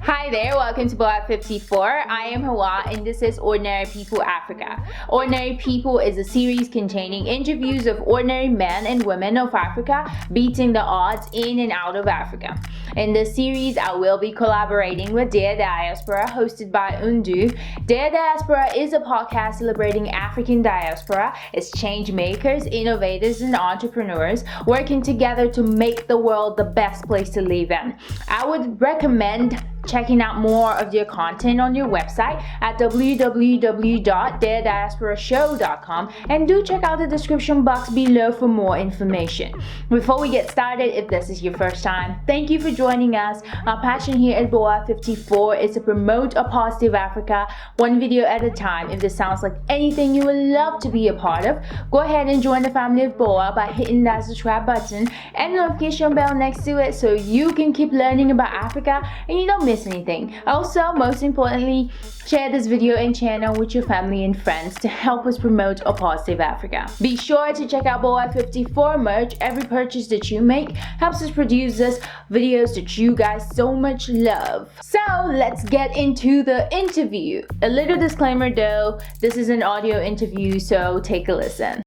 Hi there, welcome to Boat 54. I am Hawa and this is Ordinary People Africa. Ordinary People is a series containing interviews of ordinary men and women of Africa beating the odds in and out of Africa. In this series, I will be collaborating with Dear Diaspora, hosted by Undu. Dear Diaspora is a podcast celebrating African diaspora as change makers, innovators, and entrepreneurs working together to make the world the best place to live in. I would recommend checking out more of their content on your website at www.theirdiasporashow.com, and do check out the description box below for more information. Before we get started, if this is your first time, thank you for joining us. Our passion here at Boa 54 is to promote a positive Africa, one video at a time. If this sounds like anything you would love to be a part of, go ahead and join the family of Boa by hitting that subscribe button and notification bell next to it so you can keep learning about Africa and you don't miss anything. Also, most importantly, share this video and channel with your family and friends to help us promote a positive Africa. Be sure to check out Boa 54 merch. Every purchase that you make helps us produce this videos that you guys so much love. So let's get into the interview. A little disclaimer though, this is an audio interview, so take a listen.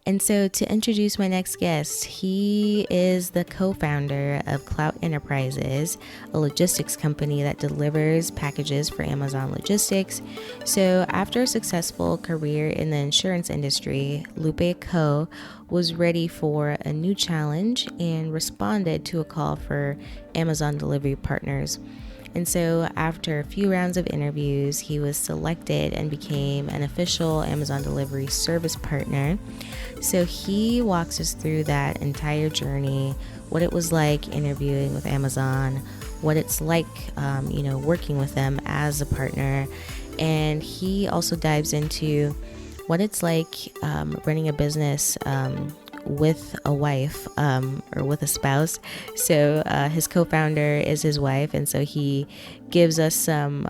And so to introduce my next guest, he is the co-founder of Clout Enterprises, a logistics company that delivers packages for Amazon Logistics. So after a successful career in the insurance industry, Luper Akough was ready for a new challenge and responded to a call for Amazon delivery partners. And so after a few rounds of interviews, he was selected and became an official Amazon delivery service partner. So he walks us through that entire journey, what it was like interviewing with Amazon, what it's like, working with them as a partner. And he also dives into what it's like running a business with a wife or with a spouse. So his co-founder is his wife, and so he gives us some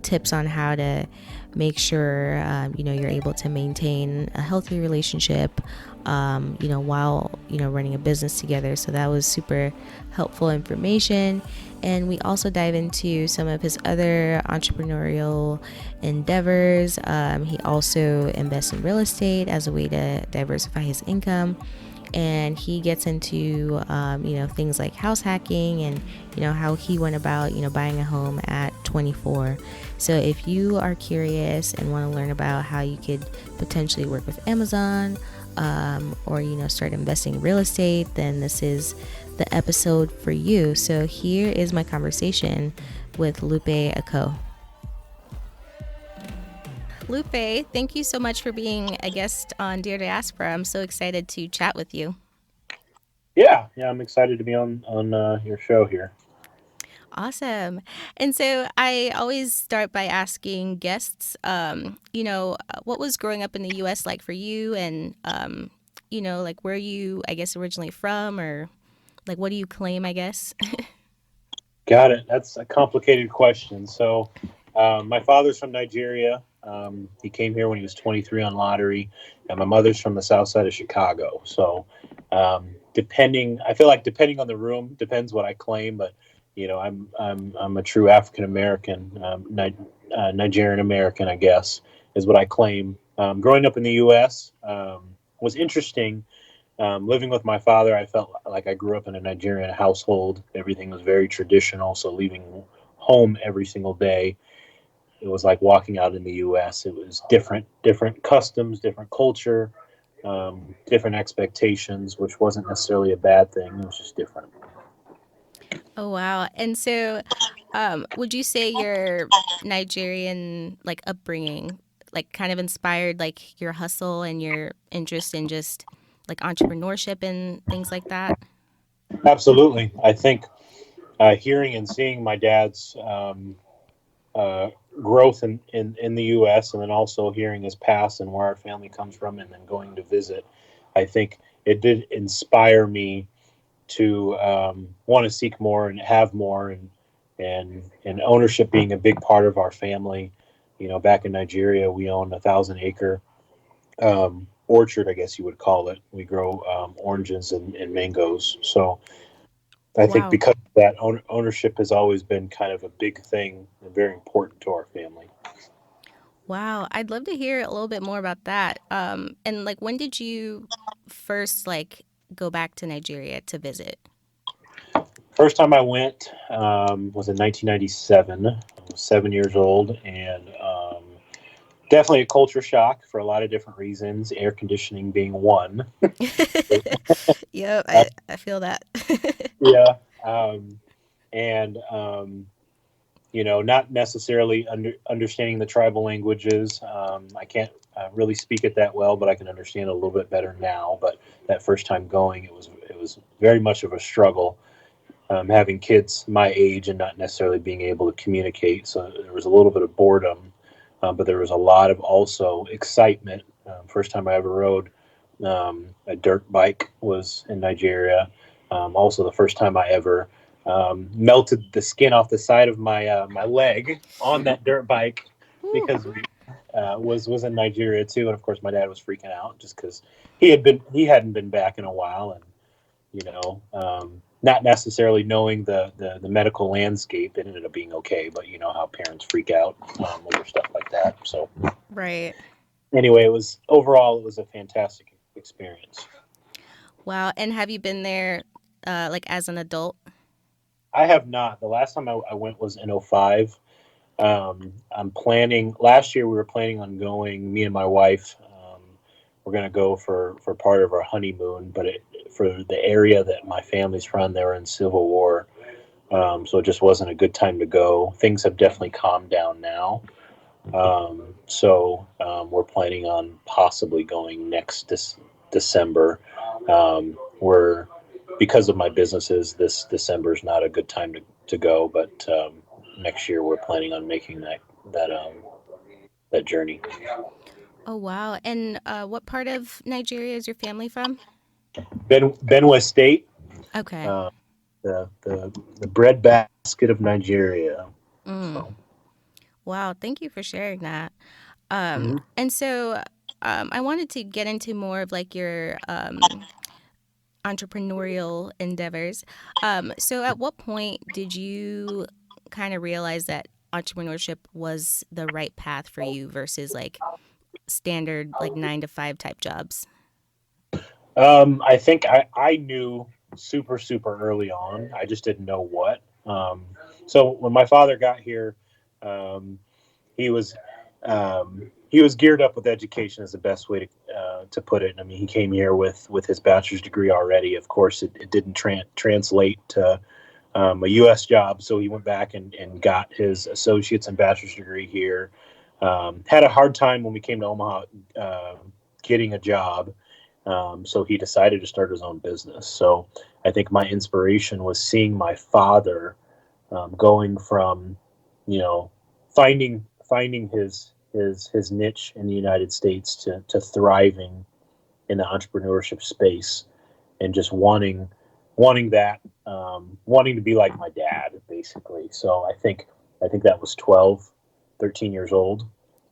tips on how to make sure you're able to maintain a healthy relationship while running a business together. So that was super helpful information. And we also dive into some of his other entrepreneurial endeavors. He also invests in real estate as a way to diversify his income. And he gets into, things like house hacking and, how he went about, buying a home at 24. So if you are curious and want to learn about how you could potentially work with Amazon or start investing in real estate, then this is the episode for you. So here is my conversation with Luper Akough. Luper, thank you so much for being a guest on Dear Diaspora. I'm so excited to chat with you. Yeah, I'm excited to be on your show here. Awesome. And so I always start by asking guests, what was growing up in the U.S. like for you? And, where are you, I guess, originally from, or what do you claim, I guess? Got it. That's a complicated question. So my father's from Nigeria. He came here when he was 23 on lottery, and my mother's from the south side of Chicago. So depending on the room, depends what I claim, but I'm a true African American, Nigerian American, I guess, is what I claim. Growing up in the U.S. Was interesting. Living with my father, I felt like I grew up in a Nigerian household. Everything was very traditional. So leaving home every single day, it was like walking out in the U.S. It was different customs, different culture, different expectations, which wasn't necessarily a bad thing. It was just different. Oh, wow. And so would you say your Nigerian upbringing kind of inspired your hustle and your interest in just entrepreneurship and things like that? Absolutely. I think hearing and seeing my dad's growth in the U.S. and then also hearing his past and where our family comes from and then going to visit, I think it did inspire me to want to seek more and have more and ownership being a big part of our family. Back in Nigeria, we own 1,000-acre orchard, I guess you would call it. We grow oranges and mangoes. So I think Wow. because of that ownership has always been kind of a big thing and very important to our family. Wow. I'd love to hear a little bit more about that. And like, when did you first like go back to Nigeria to visit? First time I went was in 1997. I was 7 years old, and definitely a culture shock for a lot of different reasons, air conditioning being one. Yep, Uh, I feel that. yeah. And not necessarily understanding the tribal languages. I can't really speak it that well, but I can understand it a little bit better now. But that first time going, it was very much of a struggle. Having kids my age and not necessarily being able to communicate, so there was a little bit of boredom, but there was a lot of also excitement. First time I ever rode a dirt bike was in Nigeria. Also, the first time I ever melted the skin off the side of my leg on that dirt bike Whew. because we was in Nigeria too, and of course my dad was freaking out just because he hadn't been back in a while, and not necessarily knowing the medical landscape. It ended up being okay, but you know how parents freak out over stuff like that. So Right. anyway, it was a fantastic experience. Wow. And have you been there like as an adult? I have not. The last time I went was in '05. I'm planning. Last year we were planning on going. Me and my wife. We're going to go for part of our honeymoon, but for the area that my family's from, they were in Civil War, so it just wasn't a good time to go. Things have definitely calmed down now, so we're planning on possibly going next December. We're Because of my businesses, this December is not a good time to go, but next year we're planning on making that journey. Oh, wow. And what part of Nigeria is your family from? Benue State, Okay. uh, the breadbasket of Nigeria. Mm. So, Wow. Thank you for sharing that. mhm. And so I wanted to get into more of like your entrepreneurial endeavors. So at what point did you kind of realize that entrepreneurship was the right path for you versus like standard like 9 to 5 type jobs? I think I knew super early on. I just didn't know what. So when my father got here, um, he was he was geared up with education, is the best way to put it. I mean, he came here with his bachelor's degree already. Of course, it didn't translate to a U.S. job, so he went back and got his associate's and bachelor's degree here. Had a hard time when we came to Omaha getting a job, so he decided to start his own business. So I think my inspiration was seeing my father going from, you know, finding his niche in the United States to thriving in the entrepreneurship space, and just wanting that, wanting to be like my dad, basically. So I think that was 12, 13 years old.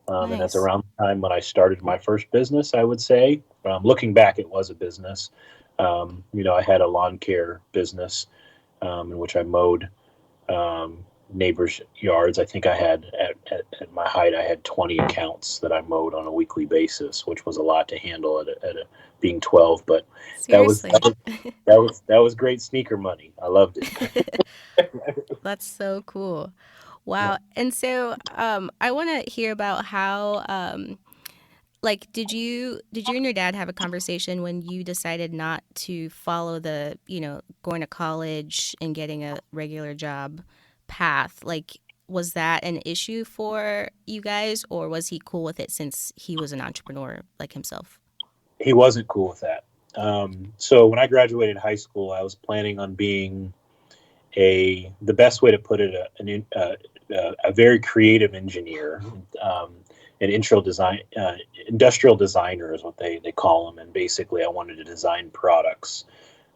And that's Nice. around the time when I started my first business, I would say. Looking back, it was a business. I had a lawn care business, in which I mowed neighbors' yards. I think I had, at my height, I had 20 accounts that I mowed on a weekly basis, which was a lot to handle being 12. But that was that Seriously. was that was great sneaker money. I loved it. That's so cool. Yeah. Wow. And so I want to hear about how like did you and your dad have a conversation when you decided not to follow the, going to college and getting a regular job path? Like was that an issue for you guys or was he cool with it since he was an entrepreneur like himself? He wasn't cool with that. So when I graduated high school, I was planning on being the best way to put it, a very creative engineer, an industrial designer is what they call them. And basically, I wanted to design products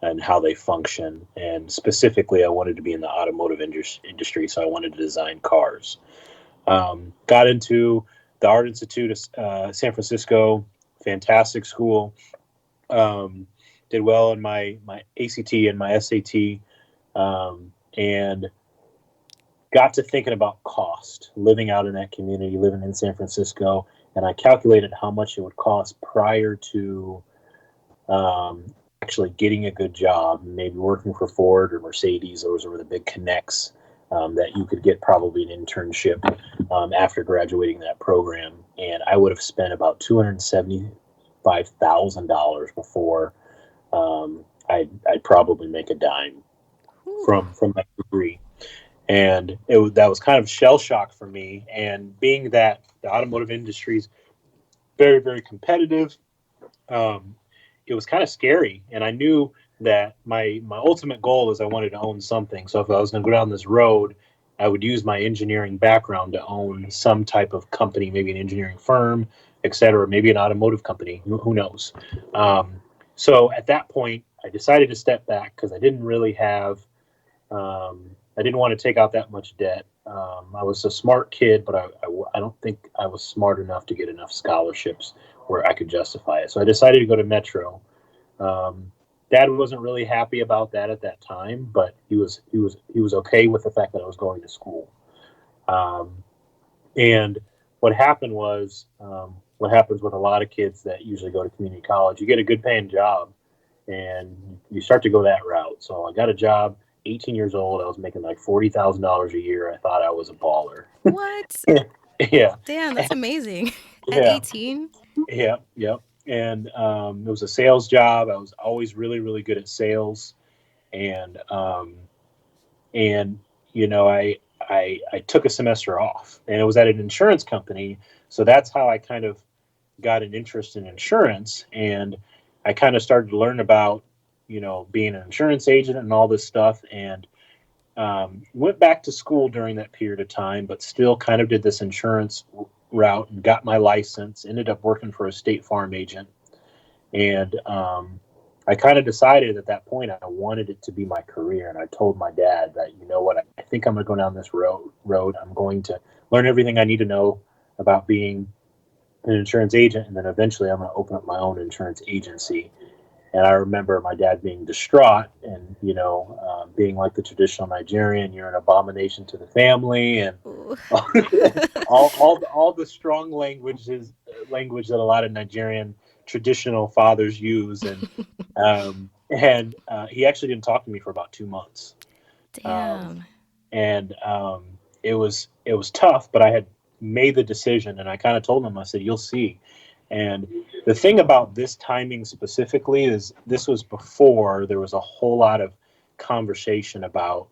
and how they function. And specifically, I wanted to be in the automotive industry, so I wanted to design cars. Got into the Art Institute of San Francisco, fantastic school. Um, did well in my ACT and my SAT. And got to thinking about cost, living out in that community, living in San Francisco, and I calculated how much it would cost prior to actually getting a good job, maybe working for Ford or Mercedes. Those were the big connects that you could get probably an internship after graduating that program. And I would have spent about $275,000 before I'd probably make a dime from that degree. And that was kind of shell shock for me. And being that the automotive industry is very, very competitive, it was kind of scary. And I knew that my ultimate goal is I wanted to own something. So if I was going to go down this road, I would use my engineering background to own some type of company, maybe an engineering firm, et cetera, maybe an automotive company. Who knows? So at that point, I decided to step back because I didn't really have I didn't want to take out that much debt. I was a smart kid, but I don't think I was smart enough to get enough scholarships where I could justify it. So I decided to go to Metro. Dad wasn't really happy about that at that time, but he was okay with the fact that I was going to school. And what happened was, what happens with a lot of kids that usually go to community college, you get a good paying job and you start to go that route. So I got a job, 18 years old. I was making like $40,000 a year. I thought I was a baller. What? Yeah. Damn, that's amazing. At Yeah. 18? Yeah. Yep. And it was a sales job. I was always really, really good at sales. And, and you know, I took a semester off and it was at an insurance company. So that's how I kind of got an interest in insurance. And I kind of started to learn about, being an insurance agent and all this stuff. And went back to school during that period of time, but still kind of did this insurance route and got my license, ended up working for a State Farm agent. And I kind of decided at that point I wanted it to be my career. And I told my dad that, you know what, I think I'm going to go down this road. I'm going to learn everything I need to know about being an insurance agent. And then eventually I'm going to open up my own insurance agency. And I remember my dad being distraught and, being like the traditional Nigerian, you're an abomination to the family, and all the strong language that a lot of Nigerian traditional fathers use. And he actually didn't talk to me for about 2 months. Damn. And it was tough, but I had made the decision, and I kind of told him, I said, you'll see. And the thing about this timing specifically is this was before there was a whole lot of conversation about,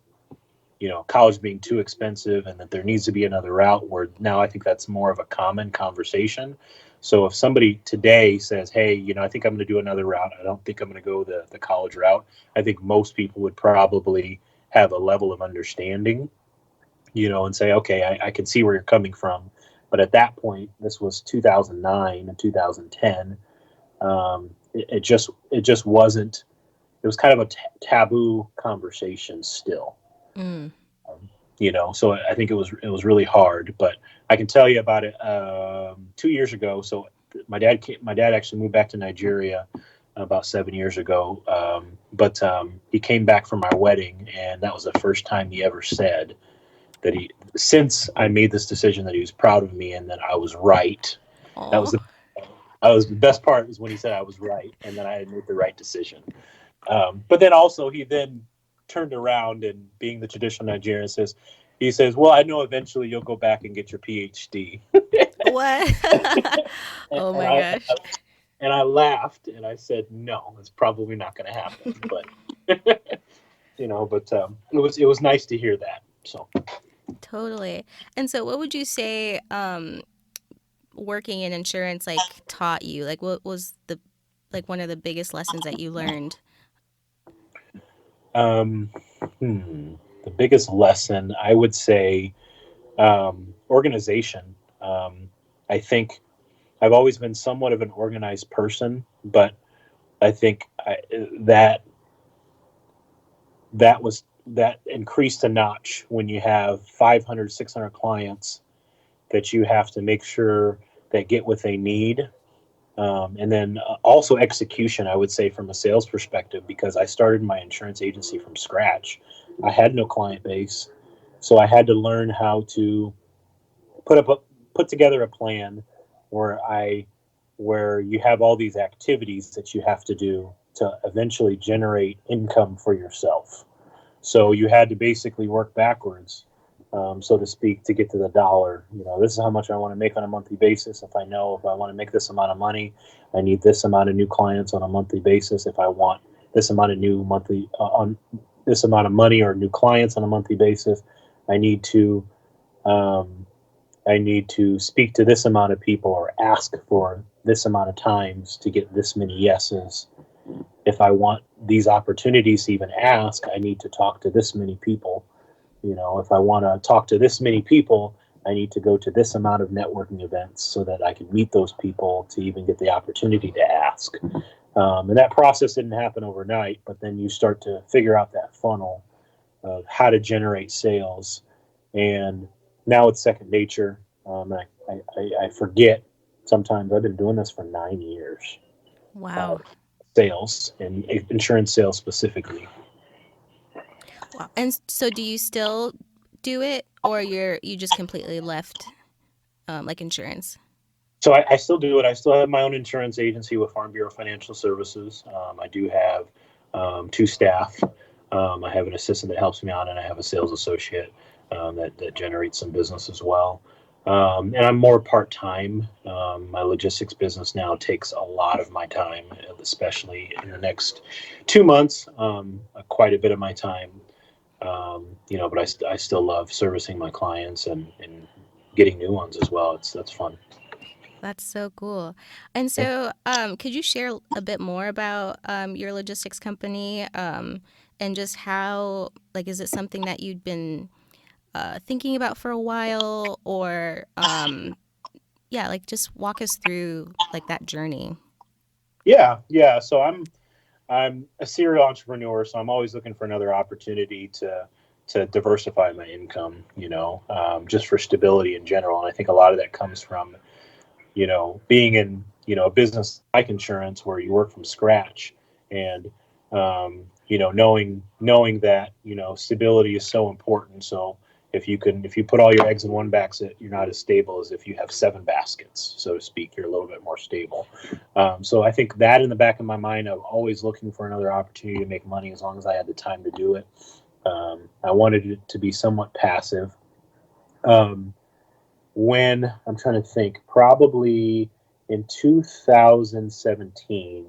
college being too expensive and that there needs to be another route, where now I think that's more of a common conversation. So if somebody today says, hey, I think I'm going to do another route, I don't think I'm going to go the college route, I think most people would probably have a level of understanding, and say, okay, I can see where you're coming from. But at that point, this was 2009 and 2010. It just wasn't. It was kind of a taboo conversation still. So I think it was really hard. But I can tell you about it 2 years ago. So my dad actually moved back to Nigeria about 7 years ago. But he came back for my wedding, and that was the first time he ever said that since I made this decision, that he was proud of me and that I was right. Aww. That was the best part, was when he said I was right and that I had made the right decision. But then also he then turned around and, being the traditional Nigerian, he says, well, I know eventually you'll go back and get your PhD. What? Oh my gosh. And I laughed and I said, no, it's probably not going to happen. But, it was nice to hear that. So. Totally. And so what would you say working in insurance taught you? What was one of the biggest lessons that you learned? The biggest lesson, I would say, organization. I think I've always been somewhat of an organized person, but I think that increased a notch when you have 500, 600 clients that you have to make sure that get what they need. And then also execution, I would say, from a sales perspective, because I started my insurance agency from scratch. I had no client base. So I had to learn how to put together a plan where where you have all these activities that you have to do to eventually generate income for yourself. So you had to basically work backwards, so to speak, to get to the dollar. This is how much I want to make on a monthly basis. If I want to make this amount of money, I need this amount of new clients on a monthly basis. If I want this amount of new monthly on this amount of money or new clients on a monthly basis, I need to speak to this amount of people or ask for this amount of times to get this many yeses. If I want these opportunities to even ask, I need to talk to this many people. If I want to talk to this many people, I need to go to this amount of networking events so that I can meet those people to even get the opportunity to ask. And that process didn't happen overnight, but then you start to figure out that funnel of how to generate sales. And now it's second nature. I forget sometimes. I've been doing this for 9 years. Wow. Sales and insurance sales specifically. Wow. And so do you still do it, or you just completely left like insurance? So I still do it. I still have my own insurance agency with Farm Bureau Financial Services. I do have 2 staff. I have an assistant that helps me out, and I have a sales associate that generates some business as well. And I'm more part-time. My logistics business now takes a lot of my time, especially in the next 2 months, quite a bit of my time. But I still love servicing my clients and getting new ones as well. That's fun. That's so cool. And so could you share a bit more about your logistics company and just how, like, is it something that you'd been thinking about for a while, or like just walk us through like that journey. Yeah. So I'm a serial entrepreneur, so I'm always looking for another opportunity to diversify my income, just for stability in general. And I think a lot of that comes from, being in, a business like insurance where you work from scratch, and, knowing that, stability is so important. So if you put all your eggs in one basket, you're not as stable as if you have 7 baskets, so to speak. You're a little bit more stable. So I think that in the back of my mind, I'm always looking for another opportunity to make money as long as I had the time to do it. I wanted it to be somewhat passive. When I'm trying to think, probably in 2017,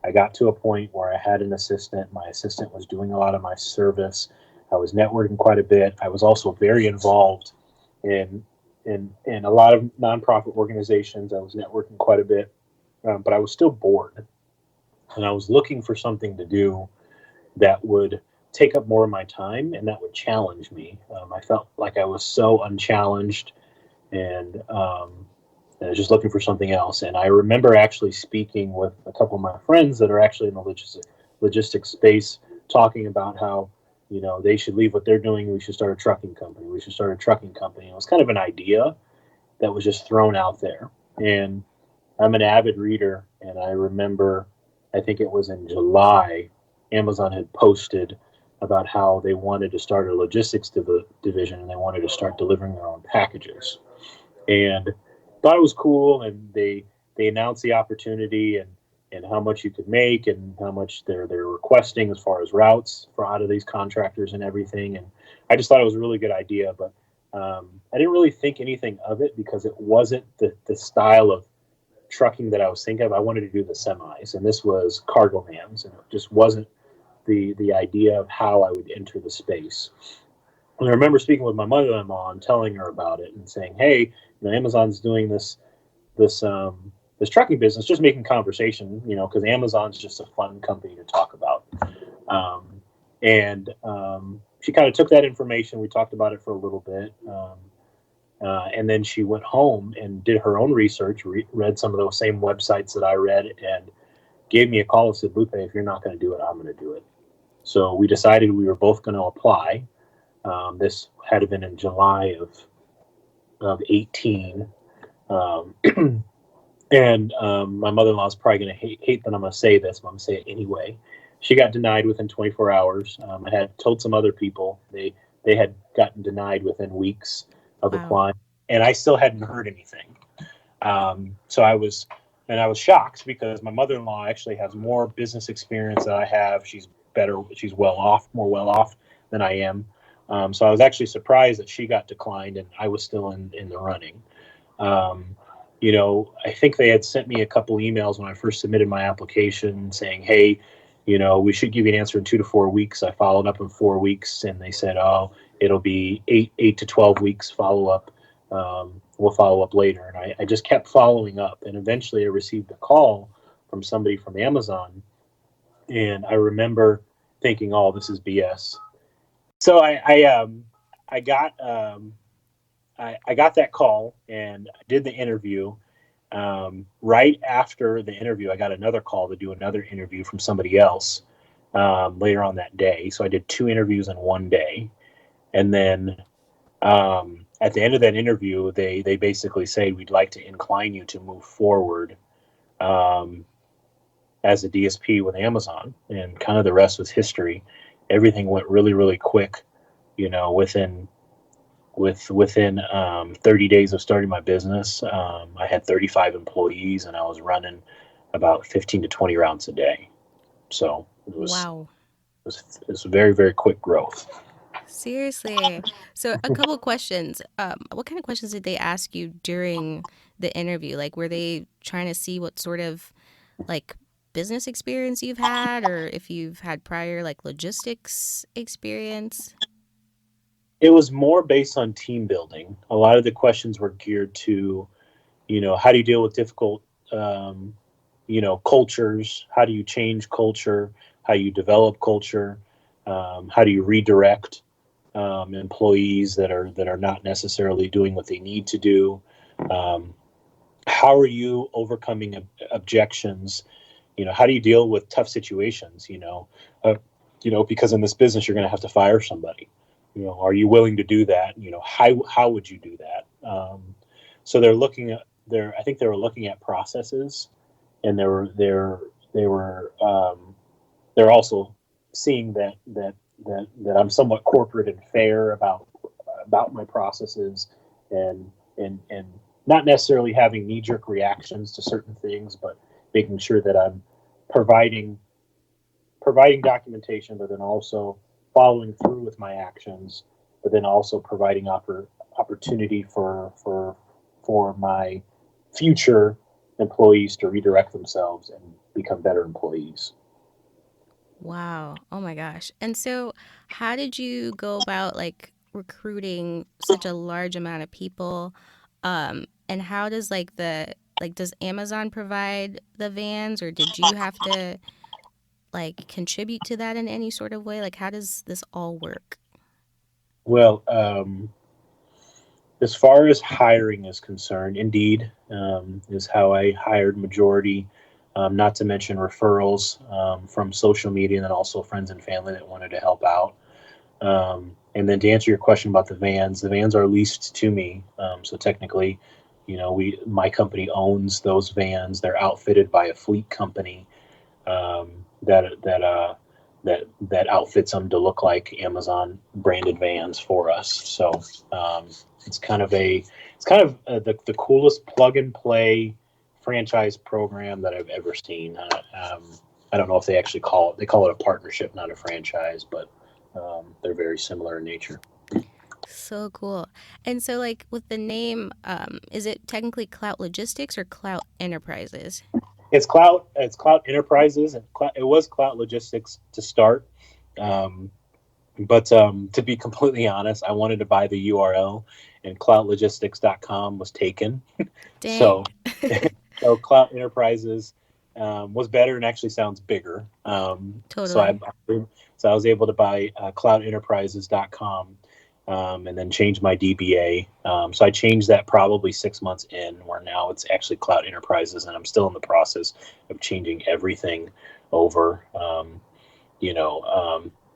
I got to a point where I had an assistant. My assistant was doing a lot of my service. I was networking quite a bit. I was also very involved in a lot of nonprofit organizations. I was networking quite a bit, but I was still bored, and I was looking for something to do that would take up more of my time and that would challenge me. I felt like I was so unchallenged, and I was just looking for something else. And I remember actually speaking with a couple of my friends that are actually in the logistics space, talking about how, they should leave what they're doing. We should start a trucking company. We should start a trucking company. It was kind of an idea that was just thrown out there. And I'm an avid reader, and I remember, I think it was in July, Amazon had posted about how they wanted to start a logistics division, and they wanted to start delivering their own packages. And thought it was cool, and they announced the opportunity and how much you could make and how much they're requesting as far as routes for out of these contractors and everything. And I just thought it was a really good idea, but I didn't really think anything of it because it wasn't the style of trucking that I was thinking of. I wanted to do the semis, and this was cargo vans, and it just wasn't the idea of how I would enter the space. And I remember speaking with my mother-in-law and telling her about it and saying, "Hey, Amazon's doing this trucking business," just making conversation, because Amazon's just a fun company to talk about. And she kind of took that information. We talked about it for a little bit. And then she went home and did her own research, read some of those same websites that I read, and gave me a call and said, "Lupe, if you're not going to do it, I'm going to do it." So we decided we were both going to apply. This had been in July of 18. And my mother-in-law is probably going to hate that I'm going to say this, but I'm going to say it anyway. she got denied within 24 hours. I had told some other people they had gotten denied within weeks of Wow. applying, and I still hadn't heard anything. So I was shocked because my mother-in-law actually has more business experience than I have. She's better. She's more well off than I am. So I was actually surprised that she got declined and I was still in the running. I think they had sent me a couple emails when I first submitted my application saying, hey, we should give you an answer in 2 to 4 weeks. I followed up in 4 weeks and they said, oh, it'll be 8 to 12 weeks follow up. We'll follow up later. And I just kept following up. And eventually I received a call from somebody from Amazon. And I remember thinking, oh, this is BS. So I got that call and I did the interview. Right after the interview, I got another call to do another interview from somebody else later on that day. So I did 2 interviews in one day. And then at the end of that interview, they basically say, we'd like to incline you to move forward as a DSP with Amazon. And kind of the rest was history. Everything went really, really quick, within 30 days of starting my business. I had 35 employees and I was running about 15 to 20 rounds a day. So it was very, very quick growth. Seriously. So a couple questions. What kind of questions did they ask you during the interview? Like, were they trying to see what sort of like business experience you've had, or if you've had prior like logistics experience? It was more based on team building. A lot of the questions were geared to, how do you deal with difficult, cultures? How do you change culture? How do you develop culture? How do you redirect employees that are not necessarily doing what they need to do? How are you overcoming objections? How do you deal with tough situations? Because in this business you're going to have to fire somebody. Are you willing to do that? How would you do that? So I think they were looking at processes, and they're also seeing that I'm somewhat corporate and fair about my processes, and not necessarily having knee-jerk reactions to certain things, but making sure that I'm providing documentation, but then also following through with my actions, but then also providing opportunity for my future employees to redirect themselves and become better employees. Wow. Oh my gosh. And so how did you go about like recruiting such a large amount of people? And how does does Amazon provide the vans, or did you have to like contribute to that in any sort of way? Like, how does this all work? Well, as far as hiring is concerned, Indeed is how I hired majority, not to mention referrals from social media and then also friends and family that wanted to help out. And then to answer your question about the vans are leased to me. So technically, my company owns those vans. They're outfitted by a fleet company that outfits them to look like Amazon branded vans for us. So it's kind of the coolest plug and play franchise program that I've ever seen. I don't know if they actually call it a partnership, not a franchise, but they're very similar in nature. So cool. And so like with the name, is it technically Clout Logistics or Clout Enterprises? It's Clout Enterprises, and it was Clout Logistics to start. But to be completely honest, I wanted to buy the URL, and cloutlogistics.com was taken. Dang. So Clout Enterprises was better and actually sounds bigger. Totally. So I was able to buy cloutenterprises.com and then change my DBA. So I changed that probably 6 months in, where now it's actually Clout Enterprises, and I'm still in the process of changing everything over.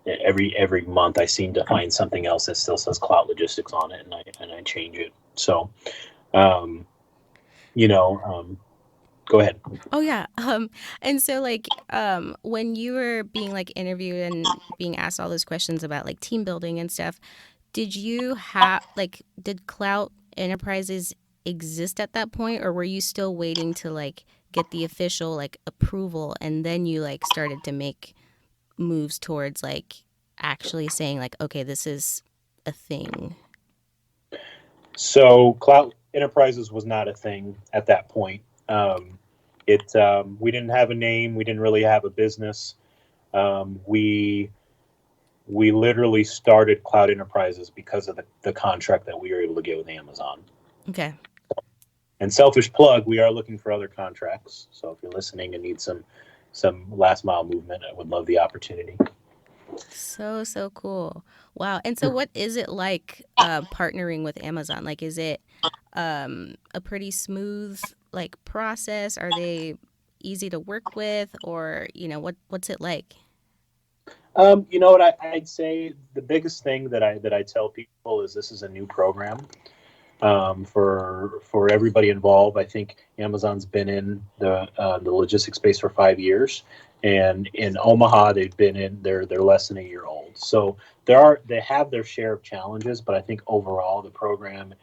Every month I seem to find something else that still says Clout Logistics on it, and I change it. So, Go ahead. Oh yeah. And so when you were being like interviewed and being asked all those questions about like team building and stuff, did you have like did Clout Enterprises exist at that point, or were you still waiting to like get the official like approval and then you like started to make moves towards like actually saying like, okay, this is a thing? So Clout Enterprises was not a thing at that point. We didn't have a name. We didn't really have a business. We literally started Clout Enterprises because of the contract that we were able to get with Amazon. Okay. And selfish plug, we are looking for other contracts. So if you're listening and need some last mile movement, I would love the opportunity. So cool. Wow. And so what is it like partnering with Amazon? Like is it a pretty smooth like process? Are they easy to work with, or what's it like? You know what I'd say the biggest thing that I tell people is this is a new program for everybody involved. I think Amazon's been in the logistics space for 5 years, and in Omaha they're less than a year old. So they have their share of challenges, but I think overall the program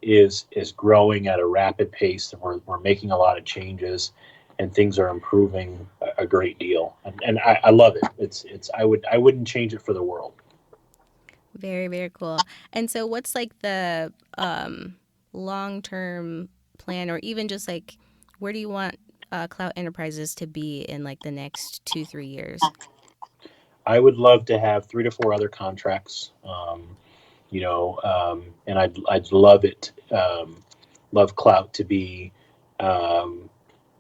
is growing at a rapid pace. We're making a lot of changes, and things are improving a great deal, and I love it. I wouldn't change it for the world. Very, very cool. And so what's like the long-term plan, or even just like where do you want Cloud Enterprises to be in like the next 2, 3 years? I would love to have 3 to 4 other contracts. And I'd love it, love Clout to be, um,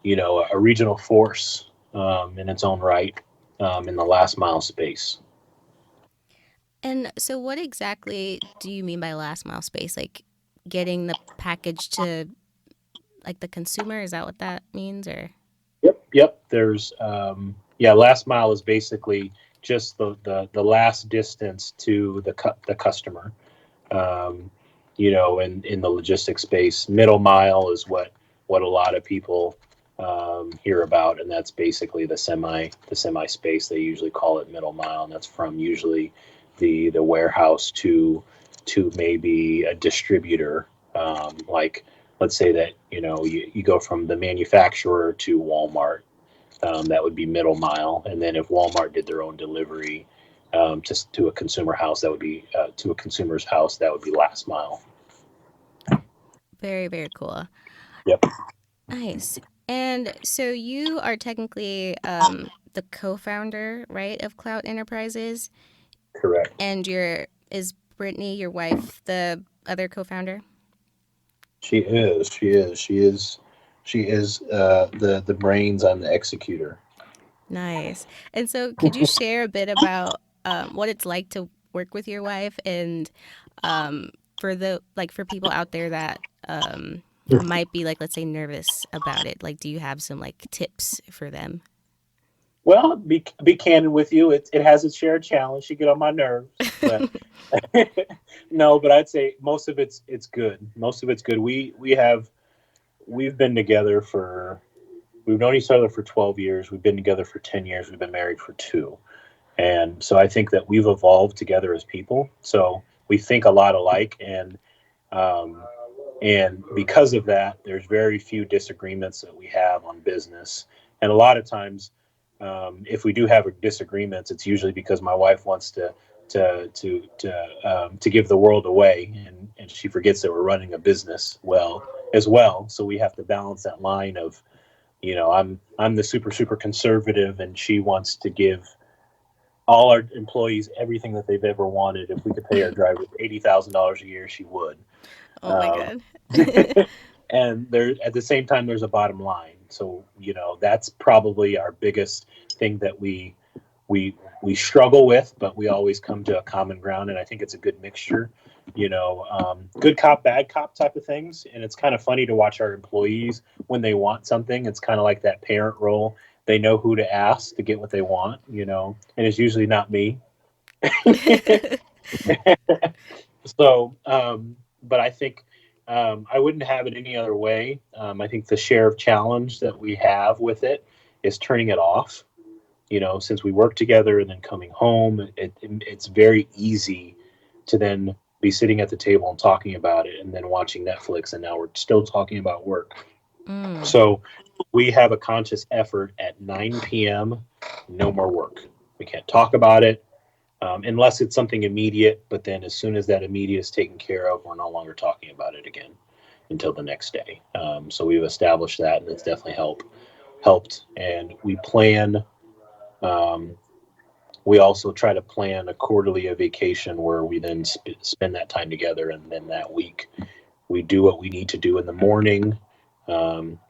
a regional force in its own right in the last mile space. And so what exactly do you mean by last mile space? Like getting the package to like the consumer? Is that what that means, or? Yep. Yeah. Last mile is basically just the last distance to the customer. Um, in the logistics space, middle mile is what a lot of people hear about, and that's basically the semi space. They usually call it middle mile, and that's from usually the warehouse to maybe a distributor. Like let's say that you go from the manufacturer to Walmart. That would be middle mile, and then if Walmart did their own delivery just to a consumer house, that would be to a consumer's house. That would be last mile. Very, very cool. Yep, Nice. And so you are technically the co-founder, right, of Clout Enterprises, correct. and is Brittany, your wife, the other co-founder? She is. She is. She is. She is the brains. I'm the executor. Nice. And so could you share a bit about what it's like to work with your wife, and for the like for people out there that might be like, let's say, nervous about it, like do you have some like tips for them? Well, be candid with you. It has its share of challenge. She get on my nerves, but no. But I'd say most of it's good. Most of it's good. We've been together for we've known each other for 12 years. We've been together for 10 years. We've been married for 2. And so I think that we've evolved together as people. So we think a lot alike, um, and because of that, there's very few disagreements that we have on business. And a lot of times, if we do have disagreements, it's usually because my wife wants to give the world away, and she forgets that we're running a business as well. So we have to balance that line of, I'm the super conservative, and she wants to give all our employees everything that they've ever wanted. If we could pay our drivers $80,000 a year, she would. Oh my Um, God. and there, at the same time, there's a bottom line. So that's probably our biggest thing that we struggle with, but we always come to a common ground. And I think it's a good mixture. Good cop, bad cop type of things. And it's kind of funny to watch our employees when they want something. It's kind of like that parent role. They know who to ask to get what they want, and it's usually not me. So, but I think I wouldn't have it any other way. I think the share of challenge that we have with it is turning it off. Since we work together and then coming home, it's very easy to then be sitting at the table and talking about it and then watching Netflix, and now we're still talking about work. So we have a conscious effort at 9 p.m., no more work. We can't talk about it unless it's something immediate, but then as soon as that immediate is taken care of, we're no longer talking about it again until the next day. So we've established that, and it's definitely helped. And we plan, we also try to plan a quarterly a vacation where we then spend that time together, and then that week we do what we need to do in the morning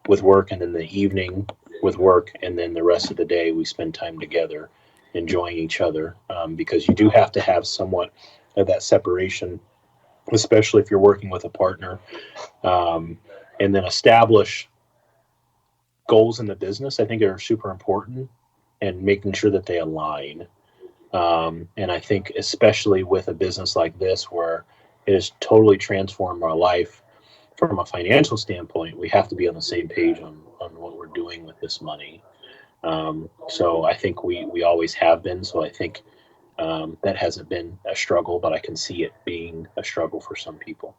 with work, and then the evening with work, and then the rest of the day we spend time together enjoying each other, because you do have to have somewhat of that separation, especially if you're working with a partner, and then establish goals in the business. I think are super important, and making sure that they align. And I think especially with a business like this, where it has totally transformed our life from a financial standpoint, we have to be on the same page on what we're doing with this money. So I think we always have been. So I think that hasn't been a struggle, but I can see it being a struggle for some people.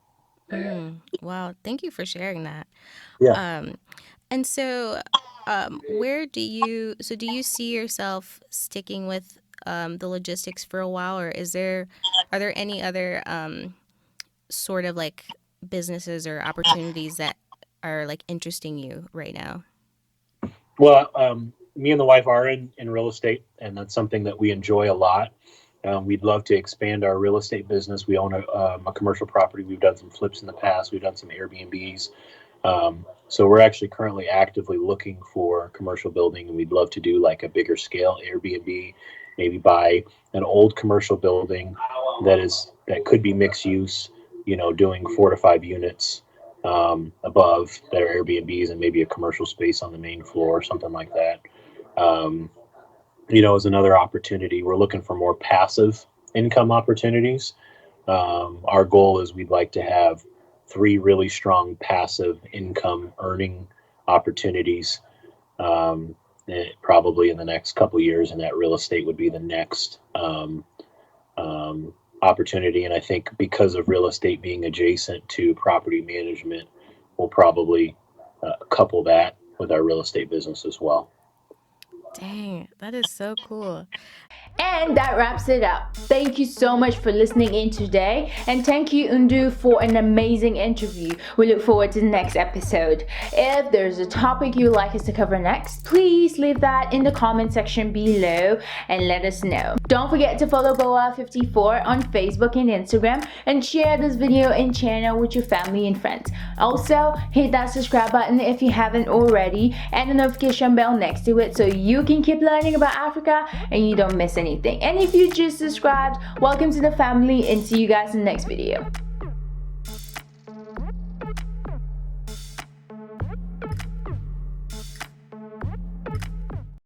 Wow, thank you for sharing that. Yeah. And so, do you see yourself sticking with the logistics for a while, or are there any other sort of like businesses or opportunities that are like interesting you right now? Well, me and the wife are in real estate, and that's something that we enjoy a lot. We'd love to expand our real estate business. We own a commercial property. We've done some flips in the past. We've done some Airbnbs. So we're actually currently actively looking for commercial building, and we'd love to do like a bigger scale Airbnb, maybe buy an old commercial building that could be mixed use, doing 4 to 5 units above that are Airbnbs, and maybe a commercial space on the main floor or something like that. Is another opportunity. We're looking for more passive income opportunities. Our goal is we'd like to have 3 really strong passive income earning opportunities, probably in the next couple of years, and that real estate would be the next opportunity. And I think because of real estate being adjacent to property management, we'll probably couple that with our real estate business as well. Dang, that is so cool. And that wraps it up. Thank you so much for listening in today, and thank you, Undu, for an amazing interview. We look forward to the next episode. If there's a topic you'd like us to cover next, please leave that in the comment section below and let us know. Don't forget to follow Boa54 on Facebook and Instagram, and share this video and channel with your family and friends. Also, hit that subscribe button if you haven't already, and the notification bell next to it so you can keep learning about Africa and you don't miss anything. And if you just subscribed, welcome to the family, and see you guys in the next video.